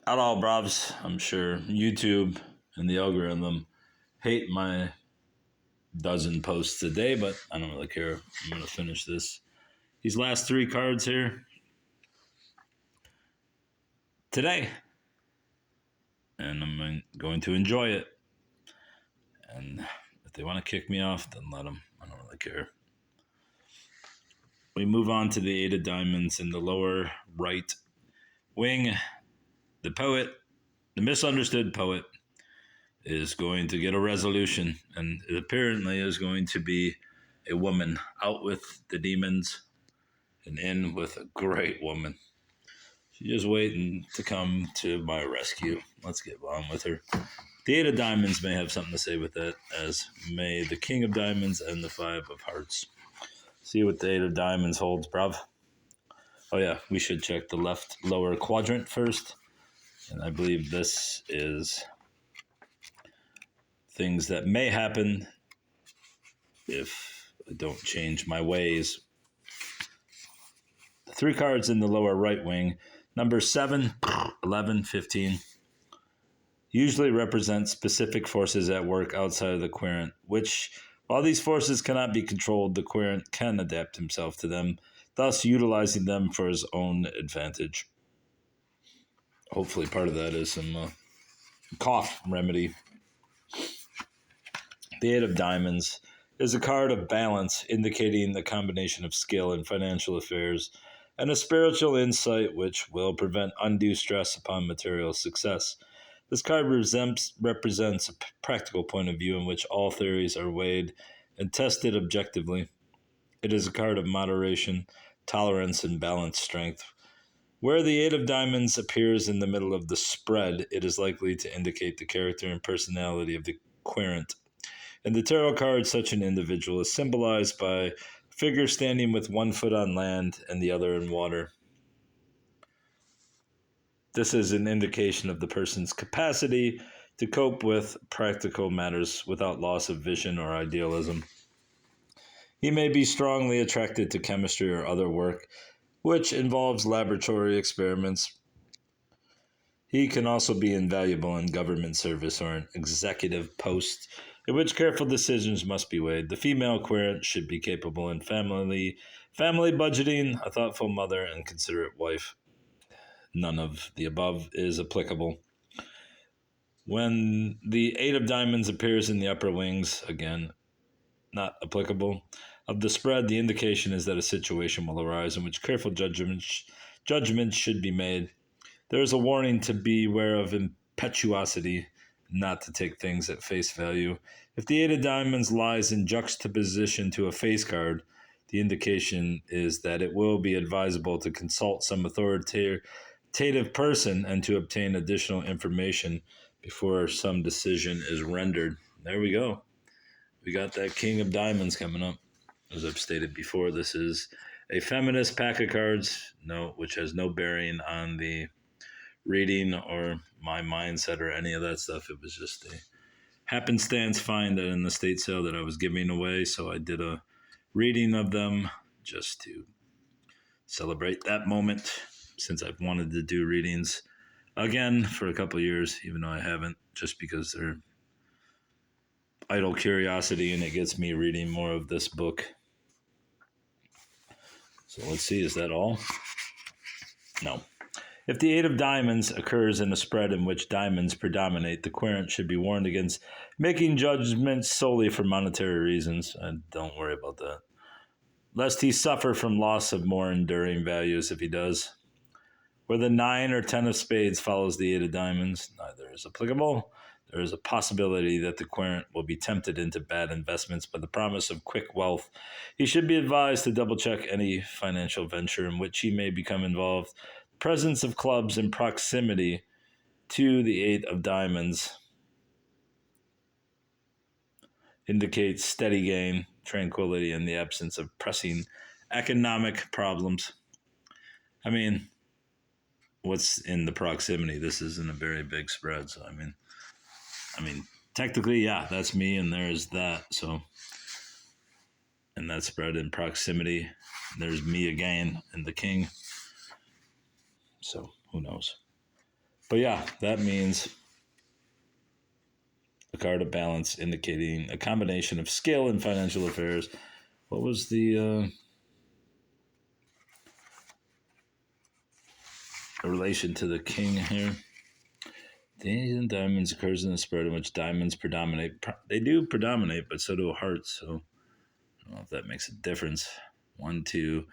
Not all bravs. I'm sure YouTube and the algorithm hate my dozen posts a day, but I don't really care. I'm going to finish these last three cards here today. And I'm going to enjoy it. And if they want to kick me off, then let them. I don't really care. We move on to the Eight of Diamonds in the lower right wing. The poet, the misunderstood poet, is going to get a resolution, and it apparently is going to be a woman out with the demons and in with a great woman. She's just waiting to come to my rescue. Let's get on with her. The Eight of Diamonds may have something to say with that, as may the King of Diamonds and the Five of Hearts. See what the Eight of Diamonds holds, bruv. Oh yeah, we should check the left lower quadrant first. And I believe this is things that may happen if I don't change my ways. The three cards in the lower right wing, number 7, 11, 15, usually represent specific forces at work outside of the querent, which, while these forces cannot be controlled, the querent can adapt himself to them, thus utilizing them for his own advantage. Hopefully part of that is some cough remedy. The Eight of Diamonds is a card of balance, indicating the combination of skill in financial affairs and a spiritual insight which will prevent undue stress upon material success. This card represents a practical point of view in which all theories are weighed and tested objectively. It is a card of moderation, tolerance, and balanced strength. Where the Eight of Diamonds appears in the middle of the spread, it is likely to indicate the character and personality of the querent. In the tarot card, such an individual is symbolized by a figure standing with one foot on land and the other in water. This is an indication of the person's capacity to cope with practical matters without loss of vision or idealism. He may be strongly attracted to chemistry or other work, which involves laboratory experiments. He can also be invaluable in government service or an executive post, in which careful decisions must be weighed. The female querent should be capable in family budgeting, a thoughtful mother, and considerate wife. None of the above is applicable. When the Eight of Diamonds appears in the upper wings, again, not applicable, of the spread, the indication is that a situation will arise in which careful judgments should be made. There is a warning to beware of impetuosity, not to take things at face value. If the Eight of Diamonds lies in juxtaposition to a face card, the indication is that it will be advisable to consult some authoritative person and to obtain additional information before some decision is rendered. There we go. We got that King of Diamonds coming up. As I've stated before, this is a feminist pack of cards, which has no bearing on the reading or my mindset or any of that stuff. It was just a happenstance find in the estate sale that I was giving away, so I did a reading of them just to celebrate that moment, since I've wanted to do readings again for a couple of years, even though I haven't, just because they're idle curiosity and it gets me reading more of this book. So let's see, is that all? No. If the Eight of Diamonds occurs in a spread in which diamonds predominate, the querent should be warned against making judgments solely for monetary reasons. And don't worry about that. Lest he suffer from loss of more enduring values if he does. Where the 9 or 10 of spades follows the Eight of Diamonds, neither is applicable. There is a possibility that the querent will be tempted into bad investments by the promise of quick wealth. He should be advised to double-check any financial venture in which he may become involved. Presence of clubs in proximity to the Eight of Diamonds indicates steady gain, tranquility, and the absence of pressing economic problems. I mean, what's in the proximity? This isn't a very big spread, so I mean, technically, yeah, that's me, and there's that. So, and that spread in proximity, there's me again and the king. So who knows? But yeah, that means a card of balance indicating a combination of skill in financial affairs. What was the relation to the king here? The ace of diamonds occurs in a spread in which diamonds predominate. They do predominate, but so do hearts. So I don't know if that makes a difference. 1, 2,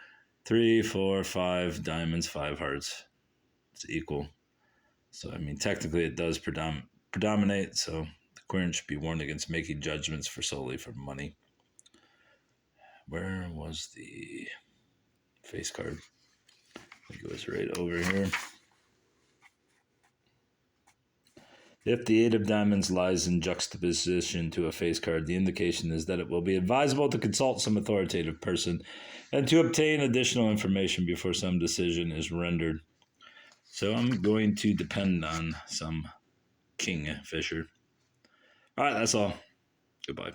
3, 4, 5 diamonds, 5 hearts. It's equal. So, I mean, technically it does predominate. So the querent should be warned against making judgments solely for money. Where was the face card? I think it was right over here. If the 8 of diamonds lies in juxtaposition to a face card, the indication is that it will be advisable to consult some authoritative person and to obtain additional information before some decision is rendered. So I'm going to depend on some kingfisher. All right, that's all. Goodbye.